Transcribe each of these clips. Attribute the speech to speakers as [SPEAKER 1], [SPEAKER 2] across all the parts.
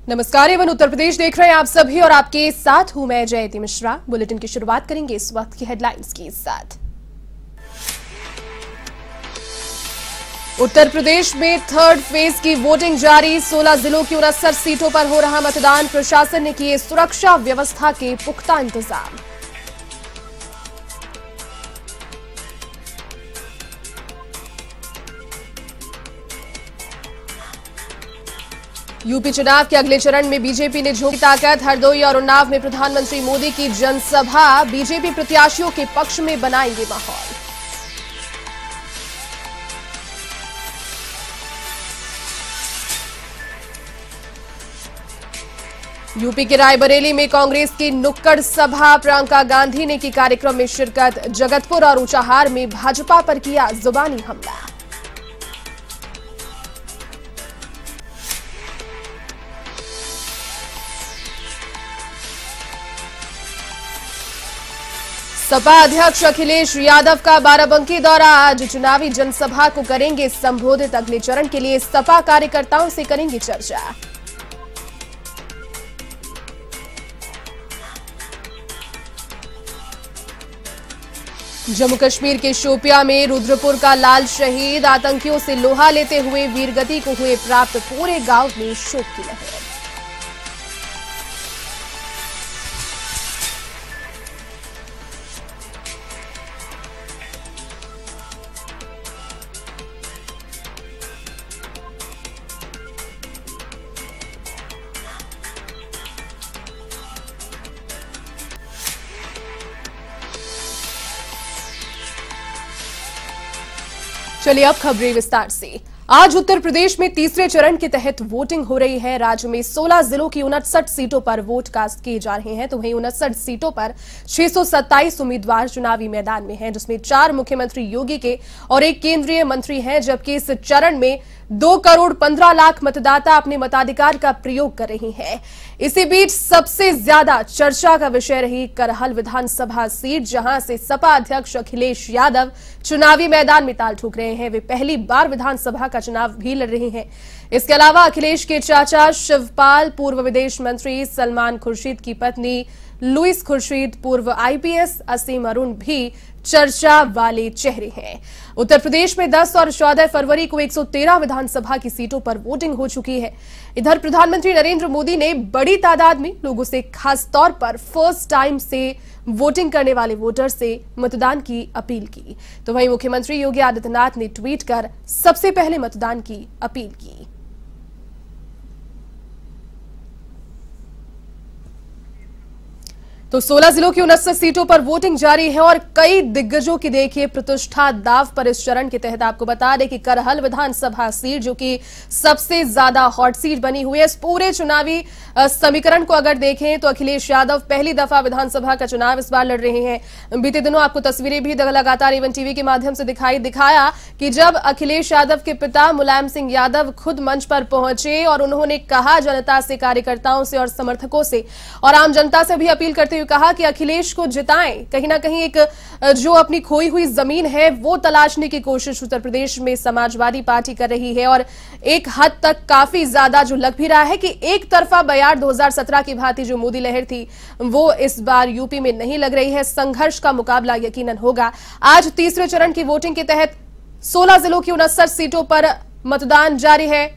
[SPEAKER 1] नमस्कार, एवं उत्तर प्रदेश देख रहे हैं आप सभी और आपके साथ हूं मैं जयती मिश्रा। बुलेटिन की शुरुआत करेंगे इस वक्त की हेडलाइंस के साथ। उत्तर प्रदेश में थर्ड फेज की वोटिंग जारी। 16 जिलों की 69 सीटों पर हो रहा मतदान। प्रशासन ने किए सुरक्षा व्यवस्था के पुख्ता इंतजाम। यूपी चुनाव के अगले चरण में बीजेपी ने झोंकी ताकत। हरदोई और उन्नाव में प्रधानमंत्री मोदी की जनसभा। बीजेपी प्रत्याशियों के पक्ष में बनाएंगे माहौल। यूपी के रायबरेली में कांग्रेस की नुक्कड़ सभा। प्रियंका गांधी ने की कार्यक्रम में शिरकत। जगतपुर और ऊंचाहार में भाजपा पर किया जुबानी हमला। सपा अध्यक्ष अखिलेश यादव का बाराबंकी दौरा। आज चुनावी जनसभा को करेंगे संबोधित। अगले चरण के लिए सपा कार्यकर्ताओं से करेंगे चर्चा। जम्मू कश्मीर के शोपियां में रुद्रपुर का लाल शहीद। आतंकियों से लोहा लेते हुए वीरगति को हुए प्राप्त। पूरे गांव में शोक की लहर। चलिए अब खबरें विस्तार से। आज उत्तर प्रदेश में तीसरे चरण के तहत वोटिंग हो रही है। राज्य में 16 जिलों की 69 सीटों पर वोट कास्ट किए जा रहे हैं। तो वहीं 69 सीटों पर 627 उम्मीदवार चुनावी मैदान में हैं, जिसमें 4 मुख्यमंत्री योगी के और 1 केंद्रीय मंत्री हैं। जबकि इस चरण में 2 करोड़ 15 लाख मतदाता अपने मताधिकार का प्रयोग कर रहे हैं। इसी बीच सबसे ज्यादा चर्चा का विषय रही करहल विधानसभा सीट, जहां से सपा अध्यक्ष अखिलेश यादव चुनावी मैदान में ताल ठोक रहे हैं। वे पहली बार विधानसभा का चुनाव भी लड़ रहे हैं। इसके अलावा अखिलेश के चाचा शिवपाल, पूर्व विदेश मंत्री सलमान खुर्शीद की पत्नी लुइस खुर्शीद, पूर्व आईपीएस असीम अरुण भी चर्चा वाले चेहरे हैं। उत्तर प्रदेश में 10 और 14 फरवरी को 113 विधानसभा की सीटों पर वोटिंग हो चुकी है। इधर प्रधानमंत्री नरेंद्र मोदी ने बड़ी तादाद में लोगों से, खास तौर पर फर्स्ट टाइम से वोटिंग करने वाले वोटर से मतदान की अपील की। तो वहीं मुख्यमंत्री योगी आदित्यनाथ ने ट्वीट कर सबसे पहले मतदान की अपील की। तो 16 जिलों की 69 सीटों पर वोटिंग जारी है और कई दिग्गजों की देखिए प्रतिष्ठा दाव पर। इस चरण के तहत आपको बता दें कि करहल विधानसभा सीट, जो कि सबसे ज्यादा हॉट सीट बनी हुई है, इस पूरे चुनावी समीकरण को अगर देखें तो अखिलेश यादव पहली दफा विधानसभा का चुनाव इस बार लड़ रहे हैं। बीते दिनों आपको तस्वीरें भी लगातार एवन टीवी के माध्यम से दिखाया कि जब अखिलेश यादव के पिता मुलायम सिंह यादव खुद मंच पर पहुंचे और उन्होंने कहा जनता से, कार्यकर्ताओं से और समर्थकों से और आम जनता से भी अपील करते कहा कि अखिलेश को जिताएं। कहीं ना कहीं एक जो अपनी खोई हुई जमीन है वो तलाशने की कोशिश उत्तर प्रदेश में समाजवादी पार्टी कर रही है। और एक हद तक काफी ज्यादा जो लग भी रहा है कि एक तरफा बयार 2017 की भांति जो मोदी लहर थी वो इस बार यूपी में नहीं लग रही है। संघर्ष का मुकाबला यकीनन होगा। आज तीसरे चरण की वोटिंग के तहत 16 जिलों की 69 सीटों पर मतदान जारी है।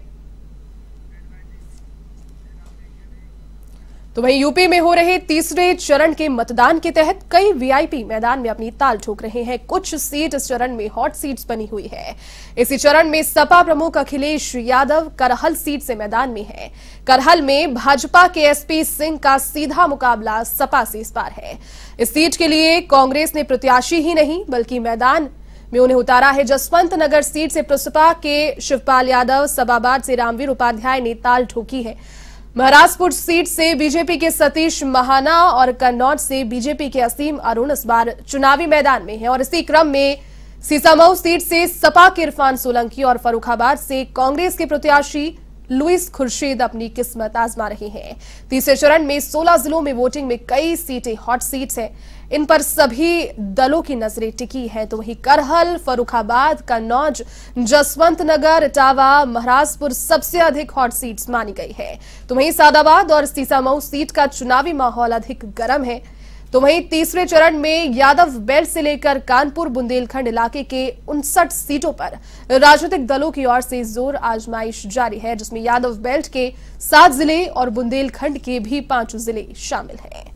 [SPEAKER 1] तो वहीं यूपी में हो रहे तीसरे चरण के मतदान के तहत कई वीआईपी मैदान में अपनी ताल ठोक रहे हैं। कुछ सीट इस चरण में हॉट सीट्स बनी हुई है। इसी चरण में सपा प्रमुख अखिलेश यादव करहल सीट से मैदान में है। करहल में भाजपा के एसपी सिंह का सीधा मुकाबला सपा से इस बार है। इस सीट के लिए कांग्रेस ने प्रत्याशी ही नहीं बल्कि मैदान में उन्हें उतारा है। जसवंत नगर सीट से प्रसपा के शिवपाल यादव, सबाबाद से रामवीर उपाध्याय ने ताल ठोकी है। महाराजपुर सीट से बीजेपी के सतीश महाना और कन्नौज से बीजेपी के असीम अरुण इस बार चुनावी मैदान में है। और इसी क्रम में सीसामऊ सीट से सपा के इरफान सोलंकी और फर्रुखाबाद से कांग्रेस के प्रत्याशी लुइस खुर्शीद अपनी किस्मत आजमा रहे हैं। तीसरे चरण में 16 जिलों में वोटिंग में कई सीटें हॉट सीट्स हैं। इन पर सभी दलों की नजरें टिकी है। तो वहीं करहल, फर्रुखाबाद, कन्नौज, जसवंत नगर, इटावा, महाराजपुर सबसे अधिक हॉट सीट्स मानी गई है। तो वहीं सादाबाद और सीसामऊ सीट का चुनावी माहौल अधिक गर्म है। तो वहीं तीसरे चरण में यादव बेल्ट से लेकर कानपुर, बुंदेलखंड इलाके के 59 सीटों पर राजनीतिक दलों की ओर से जोर आजमाइश जारी है, जिसमें यादव बेल्ट के 7 जिले और बुंदेलखंड के भी 5 जिले शामिल हैं।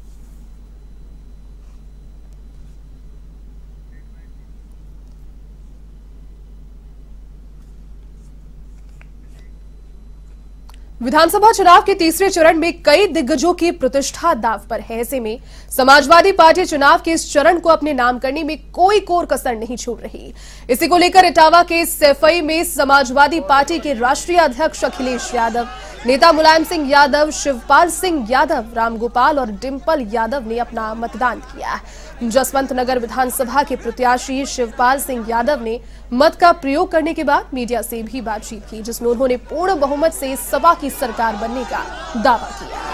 [SPEAKER 1] विधानसभा चुनाव के तीसरे चरण में कई दिग्गजों की प्रतिष्ठा दांव पर है। ऐसे में समाजवादी पार्टी चुनाव के इस चरण को अपने नाम करने में कोई कोर कसर नहीं छोड़ रही। इसी को लेकर इटावा के सैफई में समाजवादी पार्टी के राष्ट्रीय अध्यक्ष अखिलेश यादव, नेता मुलायम सिंह यादव, शिवपाल सिंह यादव, रामगोपाल और डिंपल यादव ने अपना मतदान किया। जसवंत नगर विधानसभा के प्रत्याशी शिवपाल सिंह यादव ने मत का प्रयोग करने के बाद मीडिया से भी बातचीत की, जिसमें उन्होंने पूर्ण बहुमत से सपा की सरकार बनने का दावा किया।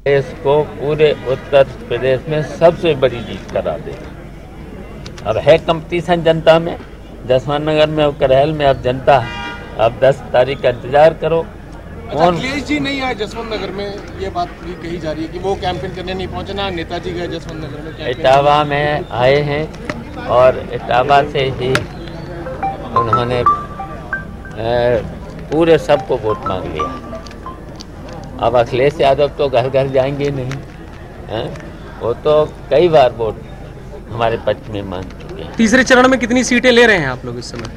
[SPEAKER 2] इसको पूरे उत्तर प्रदेश में सबसे बड़ी जीत करा दे। अब है कंपटीशन जनता में, जसवंत नगर में और करहल में। अब जनता अब 10 तारीख का इंतजार करो।
[SPEAKER 3] अखिलेश जी नहीं आए जसवंत नगर में, ये बात भी कही जा रही है कि वो कैंपेन करने नहीं पहुंचे, ना नेताजी गए जसवंत नगर में।
[SPEAKER 2] इटावा में आए हैं और इटावा से ही उन्होंने पूरे सबको वोट मांग लिया। अब अखिलेश यादव तो घर घर जाएंगे नहीं हैं? वो तो कई बार वोट हमारे पक्ष में मांग चुके हैं।
[SPEAKER 4] तीसरे चरण में कितनी सीटें ले रहे हैं आप लोग इस समय?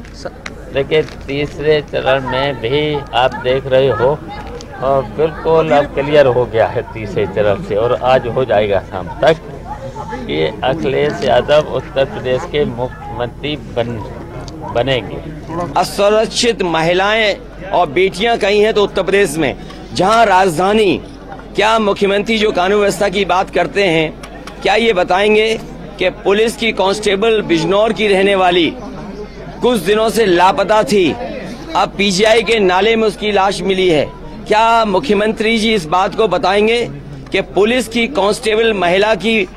[SPEAKER 2] देखिए, तीसरे चरण में भी आप देख रहे हो और बिल्कुल अब क्लियर हो गया है तीसरे चरण से, और आज हो जाएगा शाम तक कि अखिलेश यादव उत्तर प्रदेश के मुख्यमंत्री बनेंगे।
[SPEAKER 5] असुरक्षित महिलाएं और बेटियां कहीं हैं तो उत्तर प्रदेश में, जहां राजधानी, क्या मुख्यमंत्री जो कानून व्यवस्था की बात करते हैं, क्या ये बताएंगे कि पुलिस की कांस्टेबल बिजनौर की रहने वाली कुछ दिनों से लापता थी, अब पीजीआई के नाले में उसकी लाश मिली है। क्या मुख्यमंत्री जी इस बात को बताएंगे कि पुलिस की कांस्टेबल महिला की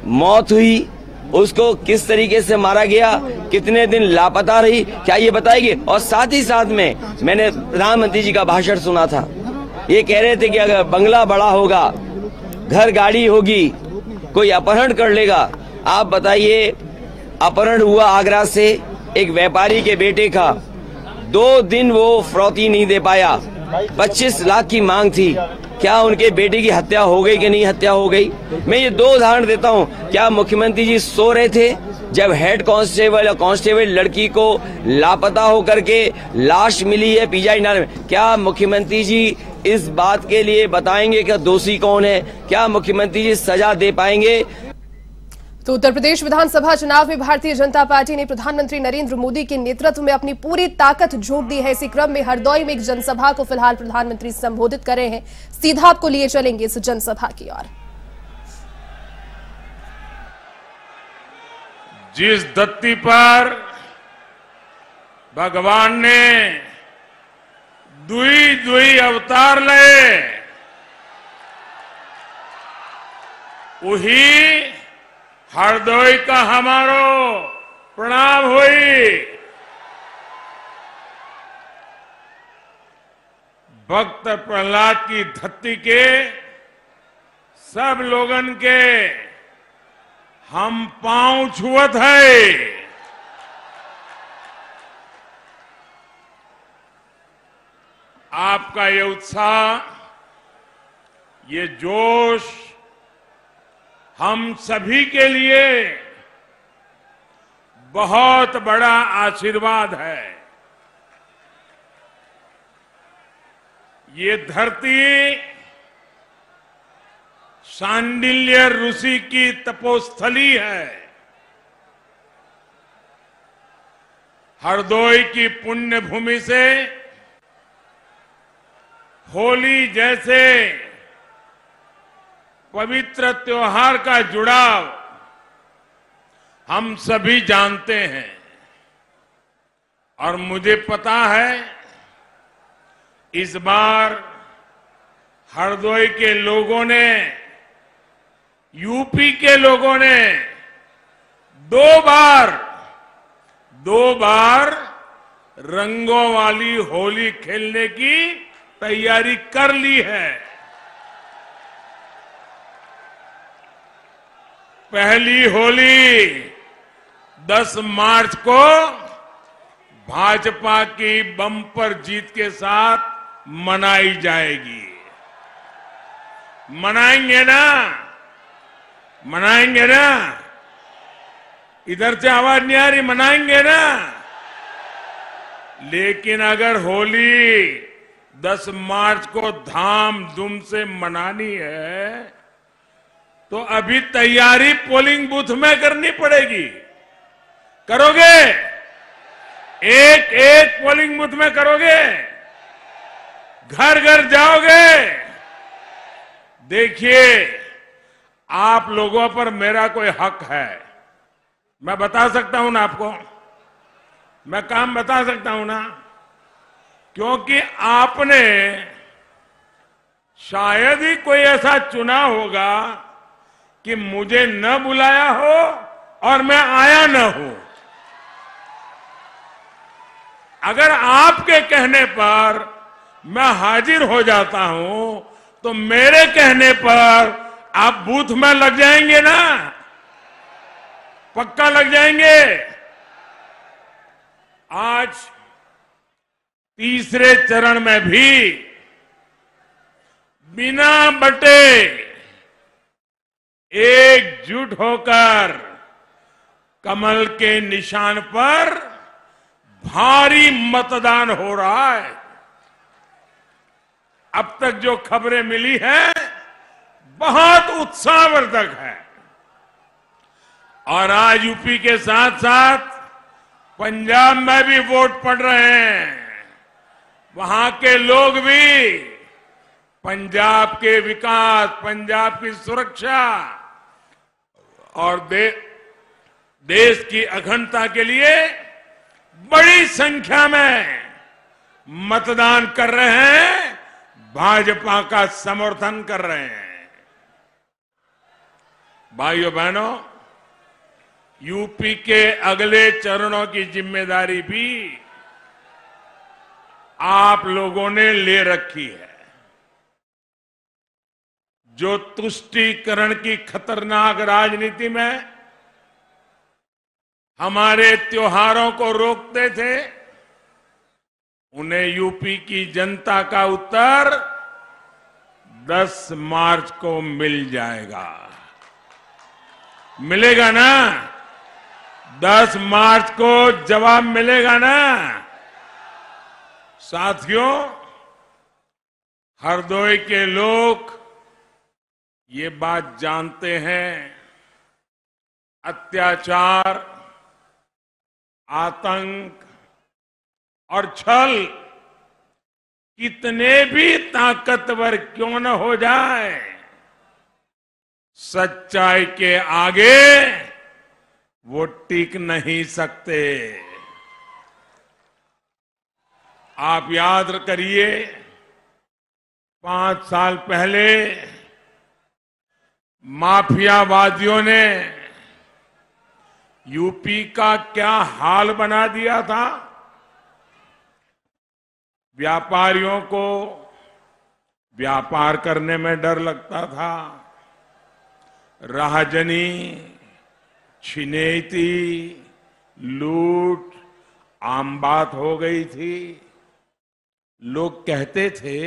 [SPEAKER 5] मौत हुई, उसको किस तरीके से मारा गया, कितने दिन लापता रही, क्या ये बताएगी? और साथ ही साथ में मैंने प्रधानमंत्री जी का भाषण सुना था, ये कह रहे थे कि अगर बंगला बड़ा होगा, घर गाड़ी होगी, कोई अपहरण कर लेगा। आप बताइए, अपहरण हुआ आगरा से एक व्यापारी के बेटे का, 2 दिन वो फिरौती नहीं दे पाया, 25 लाख की मांग थी। क्या उनके बेटे की हत्या हो गई कि नहीं हत्या हो गई? मैं ये 2 उदाहरण देता हूँ। क्या मुख्यमंत्री जी सो रहे थे जब हेड कांस्टेबल या कांस्टेबल लड़की को लापता होकर के लाश मिली है पीजीआई नाले में? क्या मुख्यमंत्री जी इस बात के लिए बताएंगे कि दोषी कौन है? क्या मुख्यमंत्री जी सजा दे पाएंगे?
[SPEAKER 1] तो उत्तर प्रदेश विधानसभा चुनाव में भारतीय जनता पार्टी ने प्रधानमंत्री नरेंद्र मोदी के नेतृत्व में अपनी पूरी ताकत झोंक दी है। इसी क्रम में हरदोई में एक जनसभा को फिलहाल प्रधानमंत्री संबोधित कर रहे हैं। सीधा आपको लिए चलेंगे इस जनसभा की ओर।
[SPEAKER 6] जिस धरती पर भगवान ने दुई दुई अवतार ले, वही हरदोई का हमारो प्रणाम हुई। भक्त प्रहलाद की धरती के सब लोगन के हम पांव छुअत है। आपका ये उत्साह, ये जोश हम सभी के लिए बहुत बड़ा आशीर्वाद है। ये धरती शांडिल्य ऋषि की तपोस्थली है। हरदोई की पुण्य भूमि से होली जैसे पवित्र त्योहार का जुड़ाव हम सभी जानते हैं और मुझे पता है इस बार हरदोई के लोगों ने, यूपी के लोगों ने दो बार रंगों वाली होली खेलने की तैयारी कर ली है। पहली होली 10 मार्च को भाजपा की बम्पर जीत के साथ मनाई जाएगी। मनाएंगे ना? मनाएंगे ना? इधर से आवाज नहीं आ रही, मनाएंगे ना? लेकिन अगर होली 10 मार्च को धाम-धूम से मनानी है तो अभी तैयारी पोलिंग बूथ में करनी पड़ेगी। करोगे? एक एक पोलिंग बूथ में करोगे? घर घर जाओगे? देखिए, आप लोगों पर मेरा कोई हक है, मैं बता सकता हूं ना आपको, मैं काम बता सकता हूं ना, क्योंकि आपने शायद ही कोई ऐसा चुना होगा कि मुझे न बुलाया हो और मैं आया न हूं। अगर आपके कहने पर मैं हाजिर हो जाता हूं तो मेरे कहने पर आप बूथ में लग जाएंगे ना? पक्का लग जाएंगे। आज तीसरे चरण में भी बिना बटे एकजुट होकर कमल के निशान पर भारी मतदान हो रहा है। अब तक जो खबरें मिली हैं बहुत उत्साहवर्धक है और आज यूपी के साथ साथ पंजाब में भी वोट पड़ रहे हैं। वहां के लोग भी पंजाब के विकास, पंजाब की सुरक्षा और देश की अखंडता के लिए बड़ी संख्या में मतदान कर रहे हैं, भाजपा का समर्थन कर रहे हैं। भाइयों बहनों, यूपी के अगले चरणों की जिम्मेदारी भी आप लोगों ने ले रखी है। जो तुष्टीकरण की खतरनाक राजनीति में हमारे त्योहारों को रोकते थे, उन्हें यूपी की जनता का उत्तर 10 मार्च को मिल जाएगा। मिलेगा ना? 10 मार्च को जवाब मिलेगा ना? साथियों, हरदोई के लोग ये बात जानते हैं, अत्याचार, आतंक और छल कितने भी ताकतवर क्यों न हो जाए, सच्चाई के आगे वो टिक नहीं सकते। आप याद करिए, 5 साल पहले माफियावादियों ने यूपी का क्या हाल बना दिया था। व्यापारियों को व्यापार करने में डर लगता था, राहजनी, छिनैती, लूट आम बात हो गई थी। लोग कहते थे,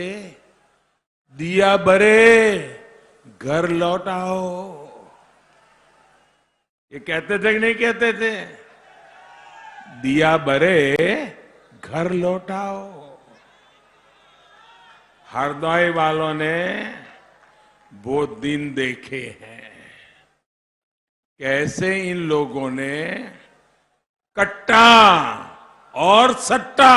[SPEAKER 6] दिया बरे घर लौटाओ। ये कहते थे कि नहीं कहते थे? दिया बरे घर लौटाओ। हरदोई वालों ने वो दिन देखे हैं, कैसे इन लोगों ने कट्टा और सट्टा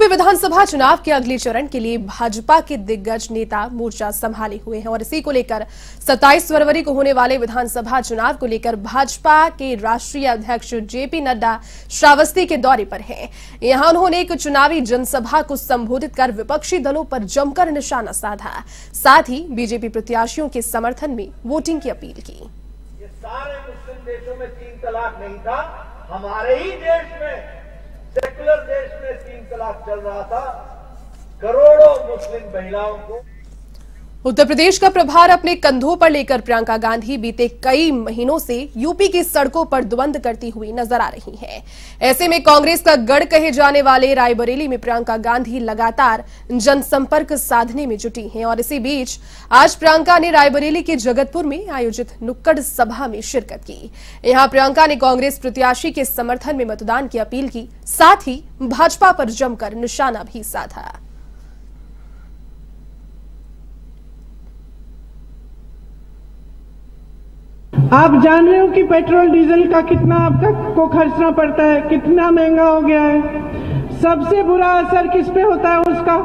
[SPEAKER 1] यूपी विधानसभा चुनाव के अगले चरण के लिए भाजपा के दिग्गज नेता मोर्चा संभाले हुए हैं और इसी को लेकर 27 फरवरी को होने वाले विधानसभा चुनाव को लेकर भाजपा के राष्ट्रीय अध्यक्ष जेपी नड्डा श्रावस्ती के दौरे पर हैं। यहां उन्होंने एक चुनावी जनसभा को संबोधित कर विपक्षी दलों पर जमकर निशाना साधा, साथ ही बीजेपी प्रत्याशियों के समर्थन में वोटिंग की अपील की।
[SPEAKER 7] ये सारे मुस्लिम देशों में 3 तलाक नहीं था, हमारे ही देश में सेकुलर देश में 3 तलाक चल रहा था। करोड़ों मुस्लिम महिलाओं को
[SPEAKER 1] उत्तर प्रदेश का प्रभार अपने कंधों पर लेकर प्रियंका गांधी बीते कई महीनों से यूपी की सड़कों पर द्वंद करती हुई नजर आ रही हैं। ऐसे में कांग्रेस का गढ़ कहे जाने वाले रायबरेली में प्रियंका गांधी लगातार जनसंपर्क साधने में जुटी हैं और इसी बीच आज प्रियंका ने रायबरेली के जगतपुर में आयोजित नुक्कड़ सभा में शिरकत की। यहां प्रियंका ने कांग्रेस प्रत्याशी के समर्थन में मतदान की अपील की, साथ ही भाजपा पर जमकर निशाना भी साधा।
[SPEAKER 8] आप जान रहे हो कि पेट्रोल डीजल का कितना आपको खर्चना पड़ता है, कितना महंगा हो गया है। सबसे बुरा असर किस पे होता है उसका?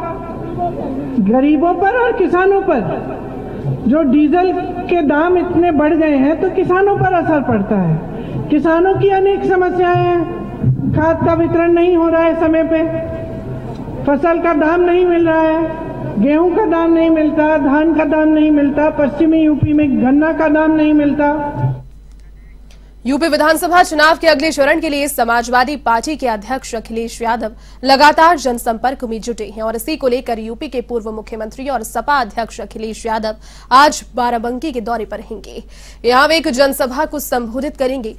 [SPEAKER 8] गरीबों पर और किसानों पर। जो डीजल के दाम इतने बढ़ गए हैं तो किसानों पर असर पड़ता है। किसानों की अनेक समस्याएं हैं। खाद का वितरण नहीं हो रहा है समय पे, फसल का दाम नहीं मिल रहा है, गेहूं का दाम नहीं मिलता, धान का दाम नहीं मिलता, पश्चिमी यूपी में गन्ना का दाम नहीं मिलता।
[SPEAKER 1] यूपी विधानसभा चुनाव के अगले चरण के लिए समाजवादी पार्टी के अध्यक्ष अखिलेश यादव लगातार जनसंपर्क में जुटे हैं और इसी को लेकर यूपी के पूर्व मुख्यमंत्री और सपा अध्यक्ष अखिलेश यादव आज बाराबंकी के दौरे पर रहेंगे। यहां वे एक जनसभा को संबोधित करेंगे।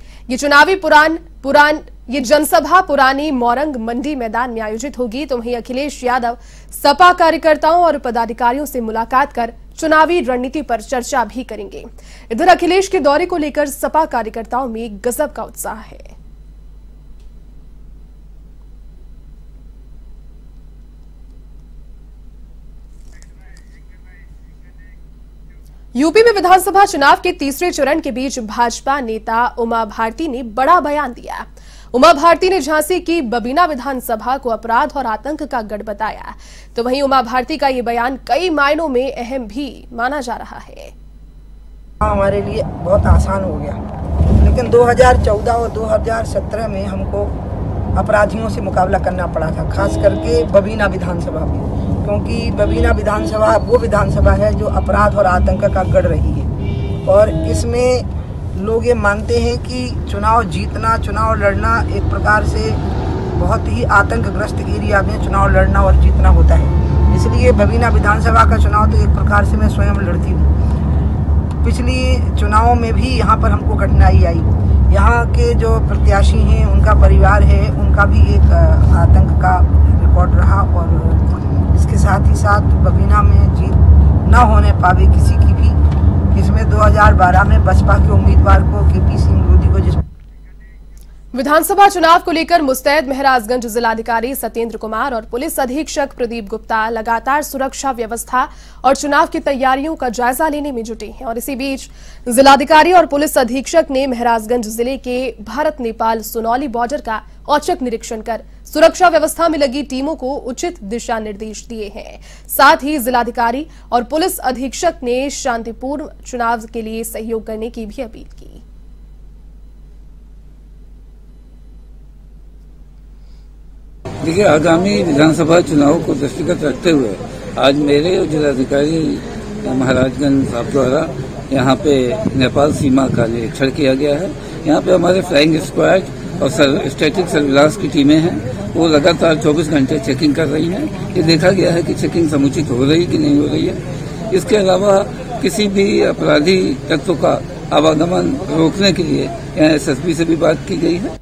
[SPEAKER 1] ये जनसभा पुरानी मोरंग मंडी मैदान में आयोजित होगी। तो वहीं अखिलेश यादव सपा कार्यकर्ताओं और पदाधिकारियों से मुलाकात कर चुनावी रणनीति पर चर्चा भी करेंगे। इधर अखिलेश के दौरे को लेकर सपा कार्यकर्ताओं में गजब का उत्साह है। यूपी में विधानसभा चुनाव के तीसरे चरण के बीच भाजपा नेता उमा भारती ने बड़ा बयान दिया। उमा भारती ने झांसी की बबीना विधानसभा को अपराध और आतंक का गढ़ बताया। तो वहीं उमा भारती का ये बयान कई मायनों में अहम भी माना जा रहा है।
[SPEAKER 9] हमारे लिए बहुत आसान हो गया, लेकिन 2014 और 2017 में हमको अपराधियों से मुकाबला करना पड़ा था, खास करके बबीना विधानसभा में, क्योंकि बबीना विधानसभा वो विधानसभा है जो अपराध और आतंक का गढ़ रही है। और इसमें लोग ये मानते हैं कि चुनाव जीतना, चुनाव लड़ना एक प्रकार से बहुत ही आतंकग्रस्त एरिया में चुनाव लड़ना और जीतना होता है। इसलिए बबीना विधानसभा का चुनाव तो एक प्रकार से मैं स्वयं लड़ती हूँ। पिछली चुनावों में भी यहाँ पर हमको कठिनाई आई। यहाँ के जो प्रत्याशी हैं, उनका परिवार है, उनका भी एक आतंक का रिकॉर्ड रहा और इसके साथ ही साथ बबीना में जीत न होने पावे किसी की भी। इसमें 2012 में बसपा के उम्मीदवार को केपी सिंह लोधी को जिस
[SPEAKER 1] विधानसभा चुनाव को लेकर मुस्तैद महराजगंज जिलाधिकारी सत्येंद्र कुमार और पुलिस अधीक्षक प्रदीप गुप्ता लगातार सुरक्षा व्यवस्था और चुनाव की तैयारियों का जायजा लेने में जुटे हैं और इसी बीच जिलाधिकारी और पुलिस अधीक्षक ने महराजगंज जिले के भारत नेपाल सुनौली बॉर्डर का औचक निरीक्षण कर सुरक्षा व्यवस्था में लगी टीमों को उचित दिशा निर्देश दिए हैं। साथ ही जिलाधिकारी और पुलिस अधीक्षक ने शांतिपूर्ण चुनाव के लिए सहयोग करने की भी अपील की।
[SPEAKER 10] देखिए, आगामी विधानसभा चुनाव को दृष्टिगत रखते हुए आज मेरे और जिलाधिकारी महाराजगंज साहब द्वारा यहाँ पे नेपाल सीमा का निरीक्षण किया गया है। यहाँ पे हमारे फ्लाइंग स्क्वाड और स्टैटिक सर्विलांस की टीमें हैं, वो लगातार 24 घंटे चेकिंग कर रही हैं। ये देखा गया है कि चेकिंग समुचित हो रही कि नहीं हो रही है। इसके अलावा किसी भी अपराधी तत्व का आवागमन रोकने के लिए यहाँ एसएसपी से भी बात की गई है।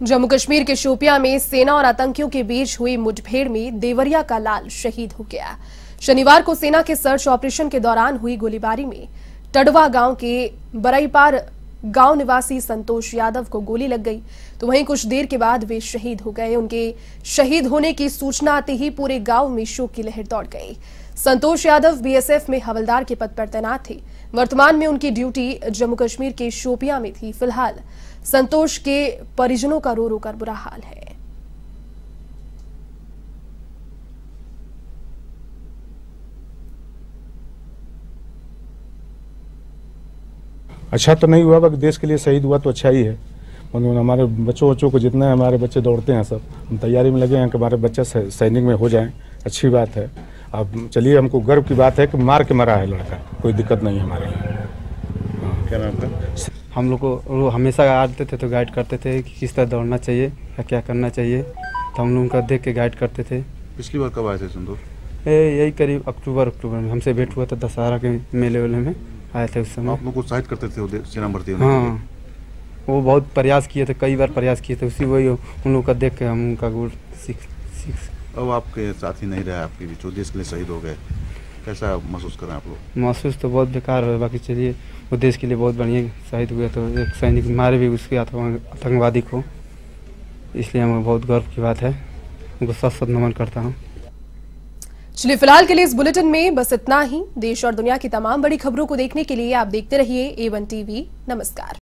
[SPEAKER 1] जम्मू कश्मीर के शोपियां में सेना और आतंकियों के बीच हुई मुठभेड़ में देवरिया का लाल शहीद हो गया। शनिवार को सेना के सर्च ऑपरेशन के दौरान हुई गोलीबारी में टडवा गांव के बरईपार गांव निवासी संतोष यादव को गोली लग गई। तो वहीं कुछ देर के बाद वे शहीद हो गए। उनके शहीद होने की सूचना आते ही पूरे गांव में शोक की लहर दौड़ गई। संतोष यादव बीएसएफ में हवलदार के पद पर तैनात थे। वर्तमान में उनकी ड्यूटी जम्मू कश्मीर के शोपियां में थी। फिलहाल संतोष के परिजनों का रो रो कर बुरा हाल है।
[SPEAKER 11] अच्छा तो नहीं हुआ, बाकी देश के लिए शहीद हुआ तो अच्छा ही है। मतलब हमारे बच्चों को जितने हमारे बच्चे दौड़ते हैं सब हम तैयारी में लगे हैं कि हमारे बच्चे सैनिक में हो जाएं, अच्छी बात है। अब चलिए, हमको गर्व की बात है कि मार के मरा है लड़का, कोई दिक्कत नहीं है हमारे लिए। क्या नाम था?
[SPEAKER 12] हम लोग को हमेशा आते थे तो गाइड करते थे कि किस तरह दौड़ना चाहिए या क्या करना चाहिए, तो हम लोगों का देख के गाइड करते थे।
[SPEAKER 13] पिछली बार कब आए थे सिंदूर?
[SPEAKER 12] यही करीब अक्टूबर में हमसे भेंट हुआ था, दशहरा के मेले वेले में आए थे उस समय।
[SPEAKER 13] आप लोग को उत्साहित करते थे सेना भर्ती होने?
[SPEAKER 12] हाँ, वो बहुत प्रयास किए थे, कई बार प्रयास किए थे, उसी वही उन लोग का देख के हम उनका गुण सीख।
[SPEAKER 13] अब आपके साथी नहीं रहे, आपके बीच देश के लिए शहीद हो गए, कैसा महसूस कर रहे हैं आप लोग?
[SPEAKER 12] महसूस तो बहुत बेकार है, बाकी चलिए वो देश के लिए बहुत बढ़िया शहीद हुए, तो एक सैनिक मारे भी उसके आतंकवादी को, इसलिए हमें बहुत गर्व की बात है, उनको सत नमन करता हूँ।
[SPEAKER 1] चलिए, फिलहाल के लिए इस बुलेटिन में बस इतना ही। देश और दुनिया की तमाम बड़ी खबरों को देखने के लिए आप देखते रहिए A1 TV। नमस्कार।